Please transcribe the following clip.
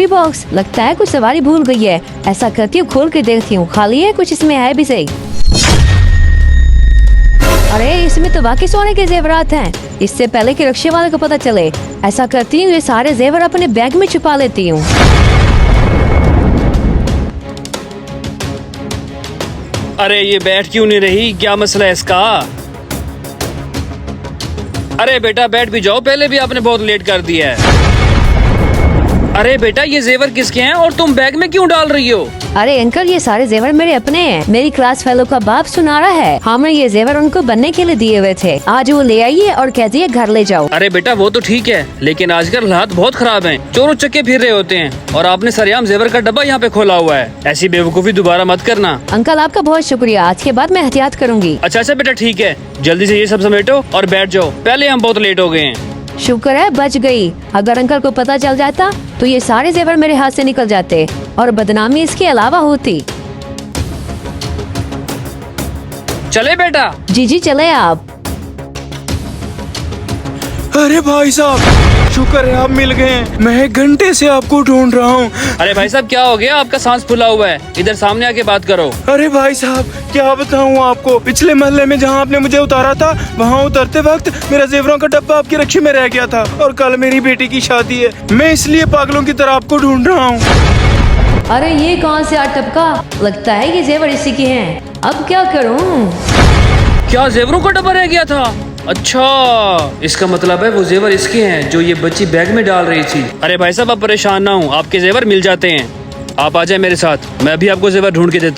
Jewellery box, लगता है कुछ सवारी भूल गई है। ऐसा करती हूँ, खोल के देखती हूँ खाली है, कुछ इसमें है भी सही। अरे इसमें तो वाकई सोने के जेवरात हैं। इससे पहले कि रिक्शे वाले को पता चले, ऐसा करती हूँ ये सारे जेवर अपने बैग में छुपा लेती हूँ। अरे ये बैठ क्यों नहीं रही, क्या मसला है इसका? अरे बेटा बैठ भी जाओ, पहले भी आपने बहुत लेट कर दिया है। अरे बेटा ये जेवर किसके हैं और तुम बैग में क्यों डाल रही हो? अरे अंकल, ये सारे जेवर मेरे अपने हैं। मेरी क्लास फेलो का बाप सुनारा है, हमने ये जेवर उनको बनने के लिए दिए हुए थे। आज वो ले आइए और कह दिए घर ले जाओ। अरे बेटा वो तो ठीक है, लेकिन आजकल हालात बहुत खराब हैं। चोर उचक्के फिर रहे होते हैं और आपने सरेआम जेवर का डब्बा यहाँ पे खोला हुआ है। ऐसी बेवकूफी दोबारा मत करना। अंकल आपका बहुत शुक्रिया, आज के बाद मैं एहतियात करूंगी। अच्छा बेटा ठीक है, जल्दी से ये सब समेटो और बैठ जाओ, पहले हम बहुत लेट हो गए हैं। शुक्र है बच गई, अगर अंकल को पता चल जाता तो ये सारे जेवर मेरे हाथ से निकल जाते और बदनामी इसके अलावा होती। चले बेटा। जी चले आप। अरे भाई साहब, शुक्र है आप मिल गए। मैं 1 घंटे से आपको ढूंढ रहा हूँ। अरे भाई साहब क्या हो गया, आपका सांस फूला हुआ है, इधर सामने आके बात करो। अरे भाई साहब क्या बताऊँ आपको, पिछले मोहल्ले में जहाँ आपने मुझे उतारा था, वहाँ उतरते वक्त मेरा जेवरों का डब्बा आपके रिक्शे में रह गया था और कल मेरी बेटी की शादी है। मैं इसलिए पागलों की तरह आपको ढूंढ रहा हूँ। अरे ये कहाँ से आ टपका, लगता है ये जेवर इसी के हैं। अब क्या करूँ? क्या जेवरों का डब्बा रह गया था? अच्छा इसका मतलब है वो जेवर इसके हैं जो ये बच्ची बैग में डाल रही थी। अरे भाई साहब आप परेशान ना हो, आपके जेवर मिल जाते हैं। आप आ जाए मेरे साथ, मैं भी आपको जेवर ढूंढ के देता हूँ।